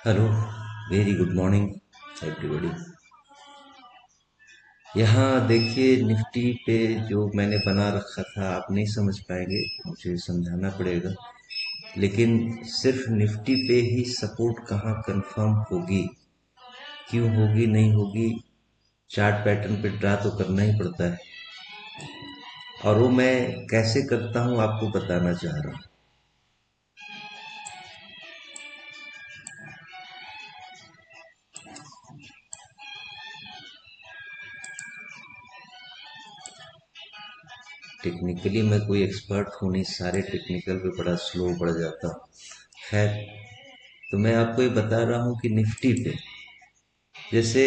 Hello, very good morning everybody. यहाँ देखिए Nifty पे जो मैंने बना रखा था आप नहीं समझ पाएंगे, मुझे समझाना पड़ेगा। लेकिन सिर्फ निफ्टी पे ही सपोर्ट कहाँ कंफर्म होगी, क्यों होगी नहीं होगी, चार्ट पैटर्न पे ड्रा तो करना ही पड़ता है। और वो मैं कैसे करता हूँ आपको बताना चाह रहा हूँ। टेक्निकली मैं कोई एक्सपर्ट हूँ नहीं, सारे टेक्निकल पे बड़ा स्लो पड़ जाता हूँ। खैर, तो मैं आपको ये बता रहा हूँ कि निफ्टी पे जैसे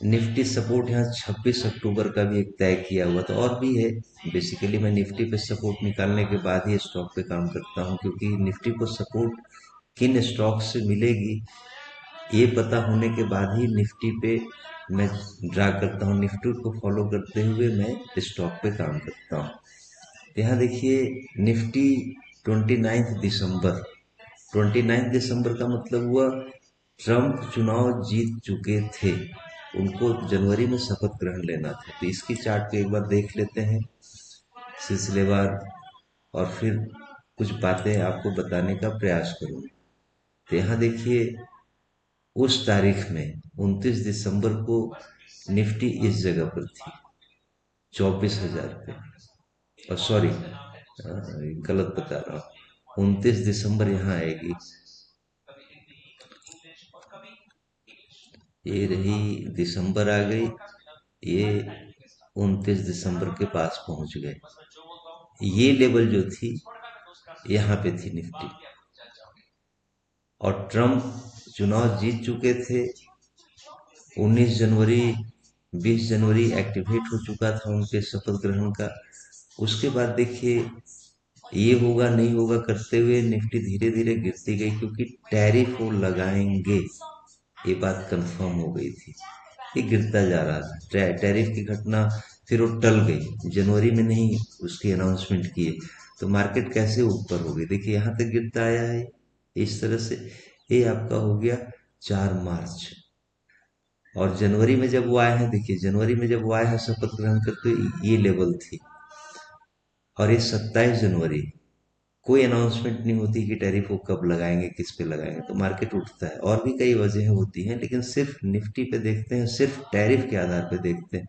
निफ्टी सपोर्ट यहाँ 26 अक्टूबर का भी एक तय किया हुआ था और भी है। बेसिकली मैं निफ्टी पे सपोर्ट निकालने के बाद ही स्टॉक पे काम करता हूँ, क्योंकि निफ्टी को सपोर्ट किन स्टॉक से मिलेगी ये पता होने के बाद ही निफ्टी पे मैं ड्रा करता हूँ। निफ्टी को फॉलो करते हुए मैं स्टॉक पे काम करता हूँ। तो यहाँ देखिए निफ्टी 29 दिसंबर का मतलब हुआ ट्रम्प चुनाव जीत चुके थे, उनको जनवरी में शपथ ग्रहण लेना था। तो इसकी चार्ट को एक बार देख लेते हैं सिलसिलेवार, और फिर कुछ बातें आपको बताने का प्रयास करूंगा। तो यहाँ देखिए उस तारीख में 29 दिसंबर को निफ्टी इस जगह पर थी, 24,000 पे। और सॉरी, गलत बता रहा हूँ, 29 दिसंबर यहाँ आएगी। ये रही, दिसंबर आ गई, ये 29 दिसंबर के पास पहुंच गए। ये लेवल जो थी यहाँ पे थी निफ्टी, और ट्रम्प चुनाव जीत चुके थे। 19 जनवरी, 20 जनवरी एक्टिवेट हो चुका था उनके शपथ ग्रहण का। उसके बाद देखिए ये होगा नहीं होगा करते हुए निफ्टी धीरे धीरे गिरती गई, क्योंकि टैरिफ वो लगाएंगे ये बात कंफर्म हो गई थी। ये गिरता जा रहा था, टैरिफ की घटना फिर वो टल गई, जनवरी में नहीं उसकी अनाउंसमेंट किए, तो मार्केट कैसे ऊपर हो गई। देखिए यहाँ तक गिरता आया है इस तरह से। ये आपका हो गया 4 मार्च। और जनवरी में जब वो आए हैं, देखिए जनवरी में जब वो आए हैं शपथ ग्रहण करते हुए, ये लेवल थी। और ये 27 जनवरी, कोई अनाउंसमेंट नहीं होती कि टैरिफ वो कब लगाएंगे किस पे लगाएंगे, तो मार्केट उठता है। और भी कई वजह होती हैं, लेकिन सिर्फ निफ्टी पे देखते हैं, सिर्फ टैरिफ के आधार पे देखते हैं।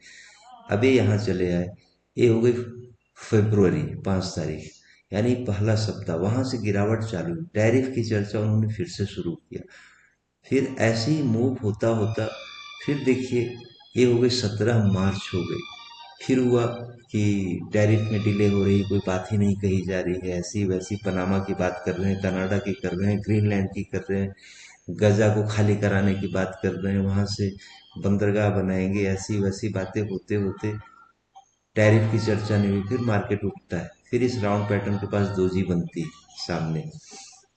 अभी यहाँ चले आए, ये हो गई फरवरी 5 तारीख, यानी पहला सप्ताह, वहां से गिरावट चालू, टैरिफ की चर्चा उन्होंने फिर से शुरू किया। फिर ऐसे ही मूव होता होता फिर देखिए ये हो गई 17 मार्च हो गई। फिर हुआ कि टैरिफ में डिले हो रही, कोई बात ही नहीं कही जा रही है, ऐसी वैसी पनामा की बात कर रहे हैं, कनाडा की कर रहे हैं, ग्रीनलैंड की कर रहे हैं, गजा को खाली कराने की बात कर रहे हैं, वहां से बंदरगाह बनाएंगे, ऐसी वैसी बातें होते होते टैरिफ की चर्चा नहीं हुई। फिर मार्केट उठता है, फिर इस राउंड पैटर्न के पास दोजी बनती है सामने।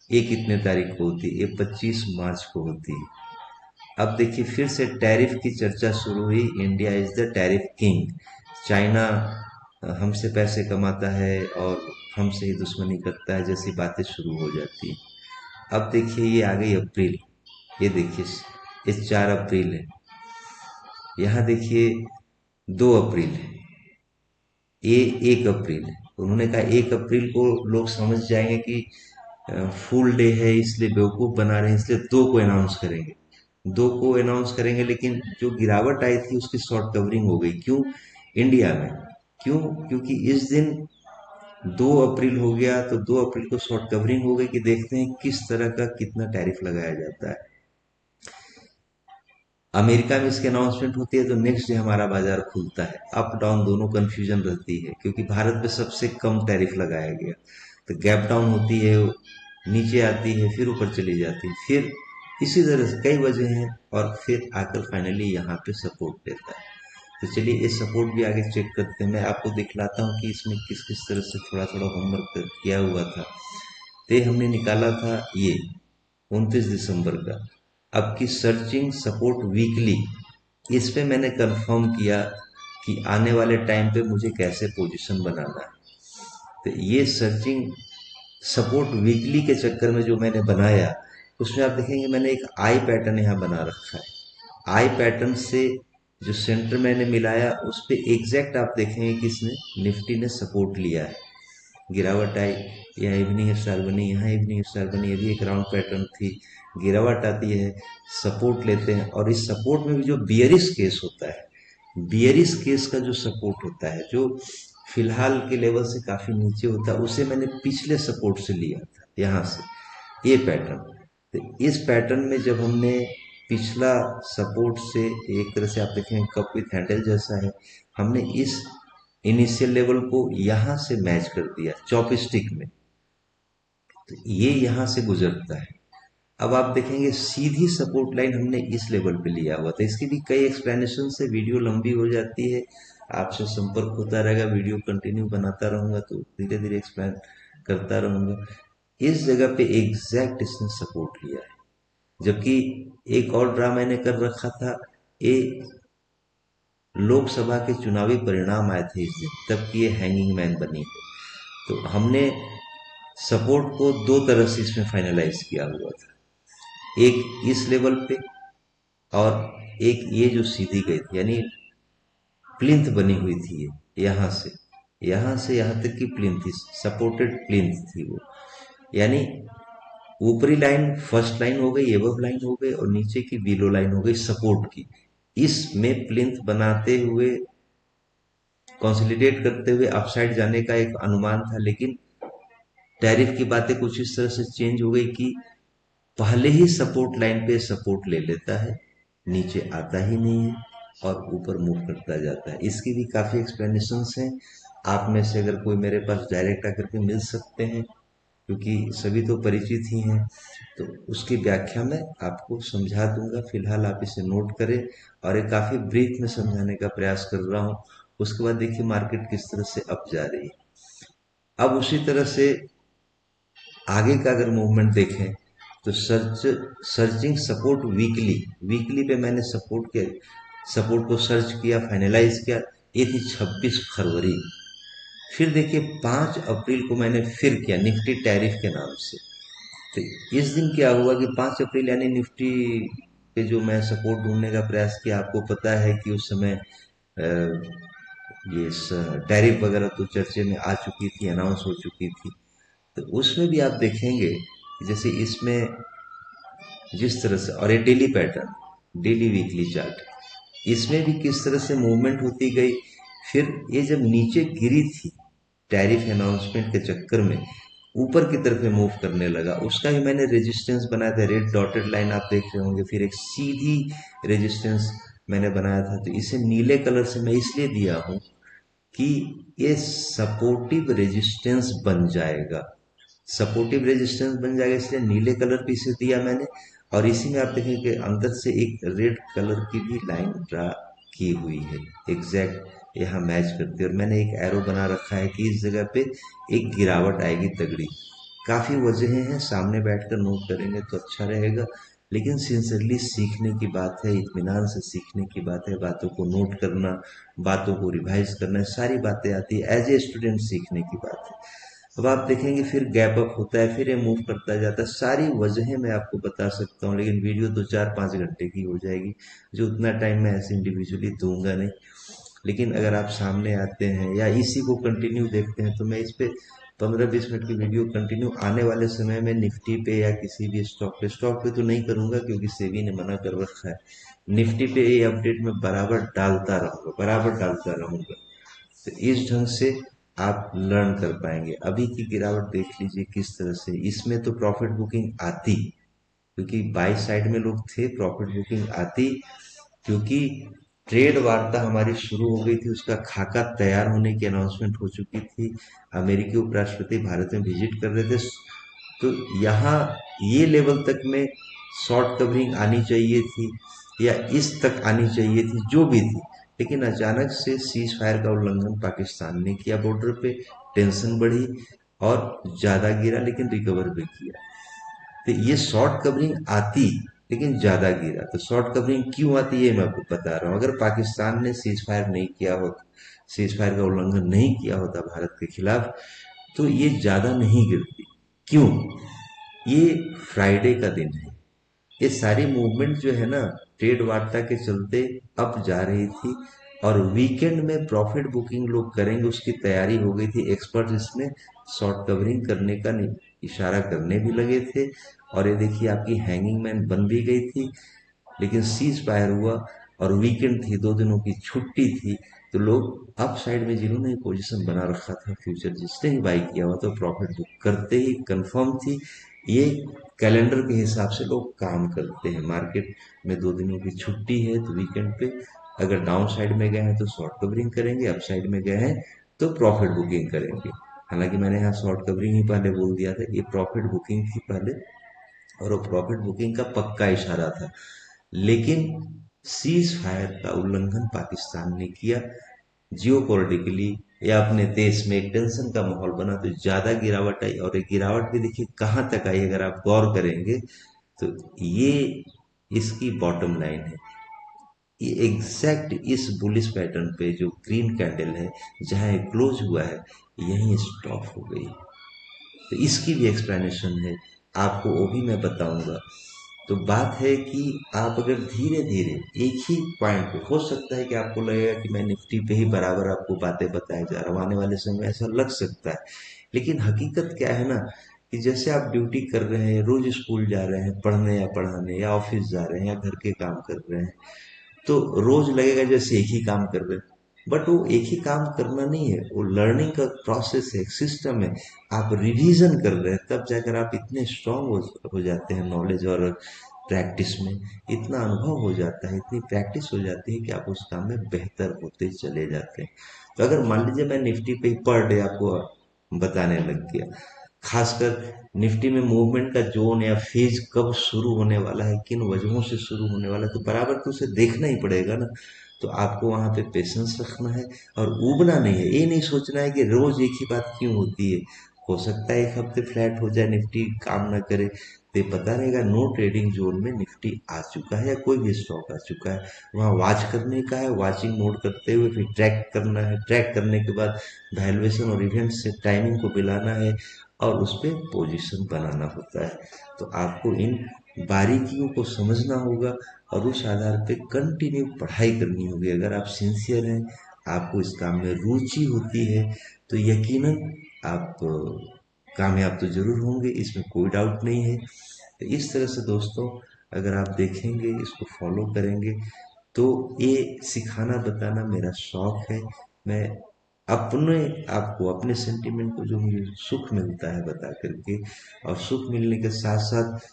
ये कितने तारीख को होती है, ये 25 मार्च को होती है। अब देखिए फिर से टैरिफ की चर्चा शुरू हुई, India is the tariff king, China हमसे पैसे कमाता है और हमसे ही दुश्मनी करता है, जैसी बातें शुरू हो जाती है। अब देखिए ये आ गई अप्रैल, ये देखिए ये 4 अप्रैल है। यहाँ देखिए 2 अप्रैल है, ये 1 अप्रैल है। उन्होंने कहा 1 अप्रैल को लोग समझ जाएंगे कि फुल डे है, इसलिए बेवकूफ बना रहे हैं, इसलिए 2 को अनाउंस करेंगे, 2 को अनाउंस करेंगे। लेकिन जो गिरावट आई थी उसकी शॉर्ट कवरिंग हो गई। क्यों? इंडिया में। क्यों? क्योंकि इस दिन 2 अप्रैल हो गया, तो 2 अप्रैल को शॉर्ट कवरिंग हो गई कि देखते हैं किस तरह का कितना टैरिफ लगाया जाता है। अमेरिका में इसकी अनाउंसमेंट होती है तो नेक्स्ट डे हमारा बाजार खुलता है, अप डाउन दोनों कंफ्यूजन रहती है, क्योंकि भारत पे सबसे कम टैरिफ लगाया गया, तो गैप डाउन होती है, नीचे आती है, फिर ऊपर चली जाती है, फिर इसी तरह से कई वजह हैं, और फिर आकर फाइनली यहाँ पे सपोर्ट देता है। तो चलिए ये सपोर्ट भी आगे चेक करते हैं, मैं आपको दिखलाता हूँ कि इसमें किस किस तरह से थोड़ा थोड़ा होमवर्क किया हुआ था। तो हमने निकाला था ये 29 दिसंबर का। अब की सर्चिंग सपोर्ट वीकली, इस पे मैंने कंफर्म किया कि आने वाले टाइम पे मुझे कैसे पोजीशन बनाना है। तो ये सर्चिंग सपोर्ट वीकली के चक्कर में जो मैंने बनाया, उसमें आप देखेंगे मैंने एक आई पैटर्न यहाँ बना रखा है। आई पैटर्न से जो सेंटर मैंने मिलाया उस पे एग्जैक्ट आप देखेंगे कि इसने निफ्टी ने सपोर्ट लिया है, गिरावट आई, यहाँ इवनिंग स्टार बनी, यहाँ इवनिंग स्टार बनी, अभी एक राउंड पैटर्न थी, गिरावट आती है, सपोर्ट लेते हैं। और इस सपोर्ट में भी जो बियरिश केस होता है, बियरिश केस का जो सपोर्ट होता है, जो फिलहाल के लेवल से काफी नीचे होता है, उसे मैंने पिछले सपोर्ट से लिया था, यहाँ से ये पैटर्न। तो इस पैटर्न में जब हमने पिछला सपोर्ट से एक तरह से आप देखें कप विथ हैंडल जैसा है, हमने इस इनिशियल लेवल को यहां से मैच कर दिया चॉपस्टिक में, तो ये यहां से गुजरता है। अब आप देखेंगे सीधी सपोर्ट लाइन हमने इस लेवल पे लिया हुआ था। इसकी भी कई एक्सप्लेनेशन से वीडियो लंबी हो जाती है, आपसे संपर्क होता रहेगा, वीडियो कंटिन्यू बनाता रहूंगा तो धीरे धीरे एक्सप्लेन करता रहूंगा। इस जगह पे एग्जैक्ट इसने सपोर्ट लिया है, जबकि एक और ड्रा मैंने कर रखा था, ये लोकसभा के चुनावी परिणाम आए थे इस दिन, तब की ये हैंगिंग मैन बनी है। तो हमने सपोर्ट को दो तरह से इसमें फाइनलाइज किया हुआ था, एक इस लेवल पे और एक ये जो सीधी गई थी, यानी प्लिंथ बनी हुई थी ये, यहां से यहां तक की प्लिंथ थी, सपोर्टेड प्लिंथ थी वो। यानी ऊपरी लाइन फर्स्ट लाइन हो गई, एबव लाइन हो गई, और नीचे की बिलो लाइन हो गई सपोर्ट की। इसमें प्लिंथ बनाते हुए, कंसोलिडेट करते हुए अपसाइड जाने का एक अनुमान था, लेकिन टैरिफ की बातें कुछ इस तरह से चेंज हो गई कि पहले ही सपोर्ट लाइन पे सपोर्ट ले लेता है, नीचे आता ही नहीं है और ऊपर मूव करता जाता है। इसकी भी काफी एक्सप्लेनेशंस हैं, आप में से अगर कोई मेरे पास डायरेक्ट आकर के मिल सकते हैं, क्योंकि सभी तो परिचित ही हैं, तो उसकी व्याख्या मैं आपको समझा दूंगा। फिलहाल आप इसे नोट करें, और ये काफी ब्रीफ में समझाने का प्रयास कर रहा हूँ। उसके बाद देखिए मार्केट किस तरह से अप जा रही है। अब उसी तरह से आगे का अगर मूवमेंट देखें तो सर्चिंग सपोर्ट वीकली, वीकली पे मैंने सपोर्ट को सर्च किया, फाइनलाइज किया, ये थी 26 फरवरी। फिर देखिए 5 अप्रैल को मैंने फिर किया निफ्टी टैरिफ के नाम से। तो इस दिन क्या हुआ कि 5 अप्रैल यानी निफ्टी पे जो मैं सपोर्ट ढूंढने का प्रयास किया, आपको पता है कि उस समय ये टैरिफ वगैरह तो चर्चे में आ चुकी थी, अनाउंस हो चुकी थी। तो उसमें भी आप देखेंगे जैसे इसमें जिस तरह से, और ये daily pattern, daily weekly chart, इसमें भी किस तरह से मूवमेंट होती गई। फिर ये जब नीचे गिरी थी टैरिफ अनाउंसमेंट के चक्कर में, ऊपर की तरफ मूव करने लगा, उसका भी मैंने रेजिस्टेंस बनाया था, रेड डॉटेड लाइन आप देख रहे होंगे। फिर एक सीधी रेजिस्टेंस मैंने बनाया था, तो इसे नीले कलर से मैं इसलिए दिया हूं कि ये सपोर्टिव रेजिस्टेंस बन जाएगा, सपोर्टिव रेजिस्टेंस बन जाएगा, इसलिए नीले कलर पे इसे दिया मैंने। और इसी में आप देखेंगे कि अंदर से एक रेड कलर की भी लाइन ड्रा की हुई है, एग्जैक्ट यहाँ मैच करती है। और मैंने एक एरो बना रखा है कि इस जगह पे एक गिरावट आएगी तगड़ी। काफी वजहें हैं, सामने बैठकर नोट करेंगे तो अच्छा रहेगा, लेकिन सिंसियरली सीखने की बात है, इत्मीनान से सीखने की बात है, बातों को नोट करना, बातों को रिवाइज करना, सारी बातें आती है, एज ए स्टूडेंट सीखने की बात है। अब आप देखेंगे फिर गैप अप होता है, फिर ये मूव करता जाता है, सारी वजहें मैं आपको बता सकता हूँ, लेकिन वीडियो तो 4-5 घंटे की हो जाएगी, जो उतना टाइम मैं ऐसे इंडिविजुअली दूंगा नहीं। लेकिन अगर आप सामने आते हैं या इसी को कंटिन्यू देखते हैं, तो मैं इस पे 15-20 मिनट की वीडियो कंटिन्यू आने वाले समय में निफ्टी पे या किसी भी स्टॉक पे तो नहीं करूंगा, क्योंकि सेबी ने मना कर रखा है। निफ्टी पे ये अपडेट मैं बराबर डालता रहूंगा, बराबर डालता रहूंगा, तो इस ढंग से आप लर्न कर पाएंगे। अभी की गिरावट देख लीजिए किस तरह से, इसमें तो प्रॉफिट बुकिंग आती, क्योंकि बाई साइड में लोग थे, प्रॉफिट बुकिंग आती, क्योंकि ट्रेड वार्ता हमारी शुरू हो गई थी, उसका खाका तैयार होने की अनाउंसमेंट हो चुकी थी, अमेरिकी उपराष्ट्रपति भारत में विजिट कर रहे थे। तो यहाँ ये लेवल तक में शॉर्ट कवरिंग आनी चाहिए थी, या इस तक आनी चाहिए थी, जो भी थी, लेकिन अचानक से सीज फायर का उल्लंघन पाकिस्तान ने किया बॉर्डर पे, टेंशन बढ़ी और ज्यादा गिरा, लेकिन रिकवर भी किया। तो ये शॉर्ट कवरिंग आती, लेकिन ज्यादा गिरा। तो शॉर्ट कवरिंग क्यों आती है मैं आपको बता रहा हूँ। अगर पाकिस्तान ने सीज फायर नहीं किया होता, सीज फायर का उल्लंघन नहीं किया होता भारत के खिलाफ, तो ये ज्यादा नहीं गिरती। क्यों? ये फ्राइडे का दिन है, ये सारी मूवमेंट जो है ना ट्रेड वार्ता के चलते अप जा रही थी, और वीकेंड में प्रॉफिट बुकिंग लोग करेंगे उसकी तैयारी हो गई थी। एक्सपर्ट इसमें शॉर्ट कवरिंग करने का इशारा करने भी लगे थे, और ये देखिए आपकी हैंगिंग मैन बन भी गई थी। लेकिन सीज फायर हुआ और वीकेंड थी, 2 दिनों की छुट्टी थी, तो लोग अप साइड में जिन्होंने पोजीशन बना रखा था फ्यूचर जिसने ही बाई किया हुआ तो प्रॉफिट बुक करते ही कंफर्म थी। ये कैलेंडर के हिसाब से लोग काम करते हैं। मार्केट में 2 दिनों की छुट्टी है तो वीकेंड पे अगर डाउन साइड में गए हैं तो शॉर्ट कवरिंग करेंगे, अप साइड में गए हैं तो प्रॉफिट बुकिंग करेंगे। हालांकि मैंने यहाँ शॉर्ट कवरिंग ही पहले बोल दिया था, ये प्रॉफिट बुकिंग थी पहले, और वो प्रॉफिट बुकिंग का पक्का इशारा था। लेकिन सीज फायर का उल्लंघन पाकिस्तान ने किया। जियो पॉलिटिकली या अपने देश में एक टेंशन का माहौल बना तो ज्यादा गिरावट आई, और ये गिरावट भी देखिए कहाँ तक आई अगर आप गौर करेंगे तो ये इसकी बॉटम लाइन है। ये एग्जैक्ट इस बुलिश पैटर्न पे जो ग्रीन कैंडल है जहां ये क्लोज हुआ है यहीं स्टॉप हो गई। तो इसकी भी एक्सप्लेनेशन है, आपको वो भी मैं बताऊंगा। तो बात है कि आप अगर धीरे धीरे एक ही पॉइंट पे, हो सकता है कि आपको लगेगा कि मैं निफ्टी पे ही बराबर आपको बातें बताए जा रहा हूँ, आने वाले समय में ऐसा लग सकता है। लेकिन हकीकत क्या है ना कि जैसे आप ड्यूटी कर रहे हैं, रोज स्कूल जा रहे हैं पढ़ने या पढ़ाने, या ऑफिस जा रहे हैं या घर के काम कर रहे हैं, तो रोज लगेगा जैसे एक ही काम कर रहे हैं। बट वो एक ही काम करना नहीं है, वो लर्निंग का प्रोसेस है, एक सिस्टम है। आप रिवीजन कर रहे हैं तब जाकर आप इतने स्ट्रांग हो जाते हैं नॉलेज और प्रैक्टिस में। इतना अनुभव हो जाता है, इतनी प्रैक्टिस हो जाती है कि आप उस काम में बेहतर होते चले जाते हैं। तो अगर मान लीजिए मैं निफ्टी पे पर डे आपको बताने लग गया, खासकर निफ्टी में मूवमेंट का जोन या फेज कब शुरू होने वाला है, किन वजहों से शुरू होने वाला है, तो बराबर तो उसे देखना ही पड़ेगा ना। तो आपको वहां पे पेशेंस रखना है और उबना नहीं है। ये नहीं सोचना है कि रोज एक ही बात क्यों होती है। हो सकता है एक हफ्ते फ्लैट हो जाए, निफ्टी काम ना करे, तो ये पता रहेगा नो ट्रेडिंग जोन में निफ्टी आ चुका है या कोई भी स्टॉक आ चुका है। वहां वॉच करने का है, वॉचिंग मोड करते हुए फिर ट्रैक करना है, ट्रैक करने के बाद वैल्यूएशन और इवेंट से टाइमिंग को मिलाना है और उस पर पोजीशन बनाना होता है। तो आपको इन बारीकियों को समझना होगा और उस आधार पे कंटिन्यू पढ़ाई करनी होगी। अगर आप सिंसियर हैं, आपको इस काम में रुचि होती है, तो यकीनन आप कामयाब तो जरूर होंगे, इसमें कोई डाउट नहीं है। तो इस तरह से दोस्तों अगर आप देखेंगे, इसको फॉलो करेंगे, तो ये सिखाना बताना मेरा शौक है। मैं अपने आपको, अपने सेंटिमेंट को जो मुझे सुख मिलता है बता करके, और सुख मिलने के साथ साथ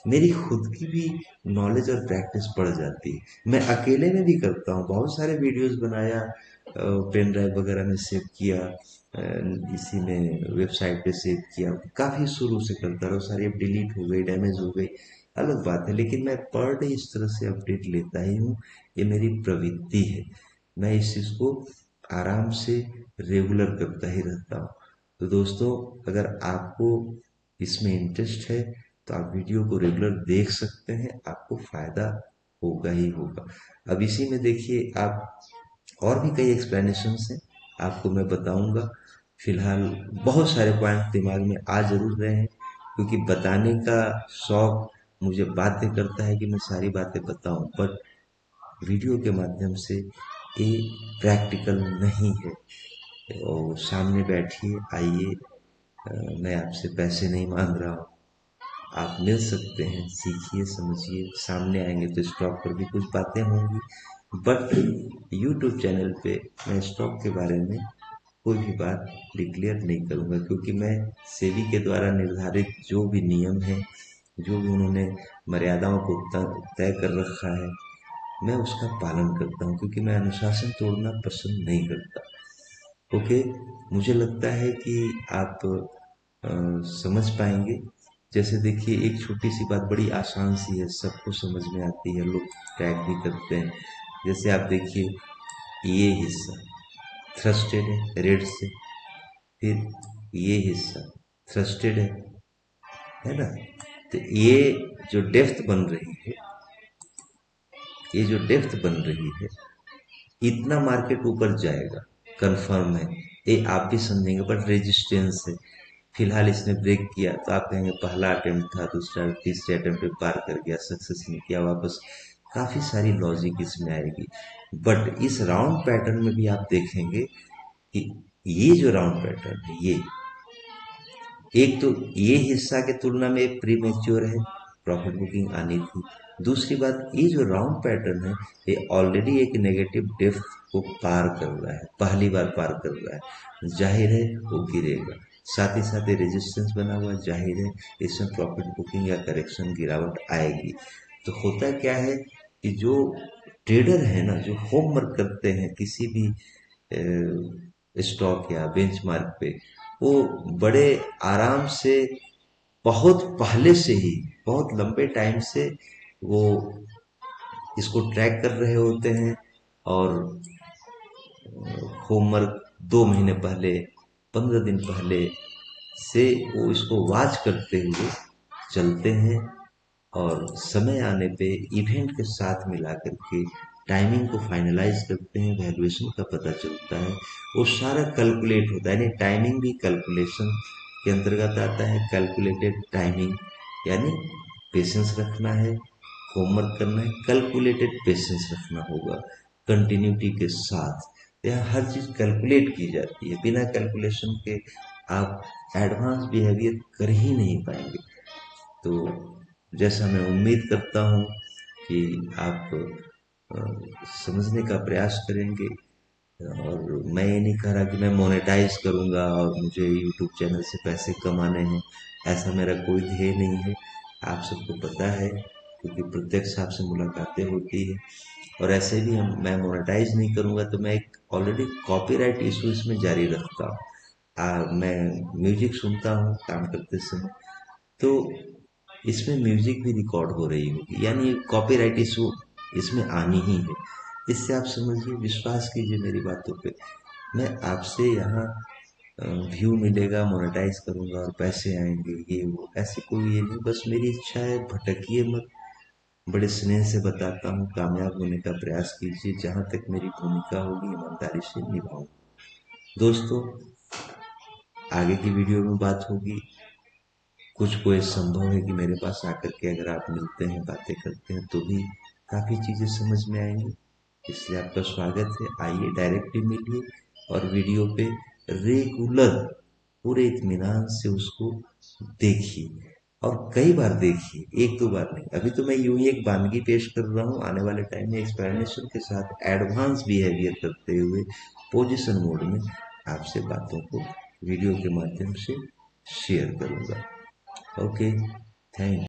मेरी खुद की भी नॉलेज और प्रैक्टिस बढ़ जाती है। मैं अकेले में भी करता हूँ, बहुत सारे वीडियोस बनाया, पेन ड्राइव वगैरह में सेव किया, इसी में वेबसाइट पे सेव किया, काफ़ी शुरू से करता रहा, सारी अब डिलीट हो गई, डैमेज हो गई, अलग बात है। लेकिन मैं पर डे इस तरह से अपडेट लेता ही हूँ, ये मेरी प्रवृत्ति है। मैं इस चीज़ को आराम से रेगुलर करता ही रहता हूँ। तो दोस्तों अगर आपको इसमें इंटरेस्ट है तो आप वीडियो को रेगुलर देख सकते हैं, आपको फायदा होगा ही होगा। अब इसी में देखिए आप, और भी कई एक्सप्लेनेशंस हैं, आपको मैं बताऊंगा। फिलहाल बहुत सारे पॉइंट दिमाग में आ जरूर रहे हैं, क्योंकि बताने का शौक मुझे बाध्य करता है कि मैं सारी बातें बताऊं, बट वीडियो के माध्यम से ये प्रैक्टिकल नहीं है। और सामने बैठिए, आइए, मैं आपसे पैसे नहीं मांग रहा हूँ, आप मिल सकते हैं, सीखिए समझिए, सामने आएंगे तो स्टॉक पर भी कुछ बातें होंगी। बट यूट्यूब चैनल पे मैं स्टॉक के बारे में कोई भी बात डिक्लेयर नहीं करूंगा, क्योंकि मैं सेबी के द्वारा निर्धारित जो भी नियम है, जो भी उन्होंने मर्यादाओं को तय कर रखा है, मैं उसका पालन करता हूँ, क्योंकि मैं अनुशासन तोड़ना पसंद नहीं करता। ओके, मुझे लगता है कि आप समझ पाएंगे। जैसे देखिए एक छोटी सी बात बड़ी आसान सी है, सबको समझ में आती है, लोग ट्रैक भी करते हैं। जैसे आप देखिए ये हिस्सा थ्रस्टेड है रेड से, फिर ये हिस्सा थ्रस्टेड है ना। तो ये जो डेप्थ बन रही है, ये जो डेप्थ बन रही है, इतना मार्केट ऊपर जाएगा, कंफर्म है, ये आप भी समझेंगे, बट रेजिस्टेंस है। फिलहाल इसने ब्रेक किया तो आप कहेंगे पहला अटेम्प्ट था, दूसरा तीसरे अटेम्प्ट पे पार कर गया, सक्सेस नहीं किया, वापस काफी सारी लॉजिक इसमें आएगी। बट इस राउंड पैटर्न में भी आप देखेंगे कि ये जो राउंड पैटर्न है, ये एक तो ये हिस्सा के तुलना में प्री मैच्योर है, प्रॉफिट बुकिंग आनी थी। दूसरी बात, ये जो राउंड पैटर्न है ये ऑलरेडी एक नेगेटिव डेप्थ को पार कर रहा है, पहली बार पार कर रहा है, जाहिर है वो गिरेगा। साथ ही साथ ये रेजिस्टेंस बना हुआ है, जाहिर है इसमें प्रॉफिट बुकिंग या करेक्शन गिरावट आएगी। तो होता क्या है कि जो ट्रेडर है ना, जो होमवर्क करते हैं किसी भी स्टॉक या बेंचमार्क पे, वो बड़े आराम से बहुत पहले से ही बहुत लंबे टाइम से वो इसको ट्रैक कर रहे होते हैं। और होमवर्क 2 महीने पहले, 15 दिन पहले से वो इसको वॉच करते हुए चलते हैं, और समय आने पे इवेंट के साथ मिला करके टाइमिंग को फाइनलाइज करते हैं, वैल्यूएशन का पता चलता है, वो सारा कैलकुलेट होता है। यानी टाइमिंग भी कैलकुलेशन के अंतर्गत आता है। कैलकुलेटेड टाइमिंग यानी पेशेंस रखना है, होमवर्क करना है, कैलकुलेटेड पेशेंस रखना होगा कंटिन्यूटी के साथ। यहाँ हर चीज कैलकुलेट की जाती है, बिना कैलकुलेशन के आप एडवांस बिहेवियर कर ही नहीं पाएंगे। तो जैसा मैं उम्मीद करता हूँ कि आप समझने का प्रयास करेंगे। और मैं ये नहीं कह रहा कि मैं मोनेटाइज करूंगा और मुझे यूट्यूब चैनल से पैसे कमाने हैं, ऐसा मेरा कोई ध्येय नहीं है। आप सबको पता है, क्योंकि प्रत्यक्ष आपसे मुलाकातें होती है। और ऐसे भी मैं मोनेटाइज नहीं करूंगा तो मैं एक ऑलरेडी कॉपीराइट इशू इसमें जारी रखता हूँ। मैं म्यूजिक सुनता हूँ काम करते समय, तो इसमें म्यूजिक भी रिकॉर्ड हो रही होगी, यानी कॉपीराइट इशू इसमें आनी ही है। इससे आप समझिए, विश्वास कीजिए मेरी बातों पे। मैं आपसे यहाँ व्यू मिलेगा, मोनेटाइज करूंगा और पैसे आएंगे, ये वो ऐसी कोई ये नहीं। बस मेरी इच्छा है, भटकिए मत, बड़े स्नेह से बताता हूँ, कामयाब होने का प्रयास कीजिए, जहां तक मेरी भूमिका होगी ईमानदारी से निभाऊंगा। दोस्तों, आगे की वीडियो में बात होगी। कुछ कोई संभव है कि मेरे पास आकर के अगर आप मिलते हैं, बातें करते हैं, तो भी काफी चीजें समझ में आएंगी। इसलिए आपका स्वागत है, आइए डायरेक्टली मिलिए और वीडियो पे रेगुलर पूरे इत्मीनान से उसको देखिए, और कई बार देखिए, एक दो बार नहीं। अभी तो मैं यूं ही एक वानगी पेश कर रहा हूँ, आने वाले टाइम में एक्सप्लेनेशन के साथ एडवांस बिहेवियर करते हुए पोजीशन मोड में आपसे बातों को वीडियो के माध्यम से शेयर करूंगा। Okay, thank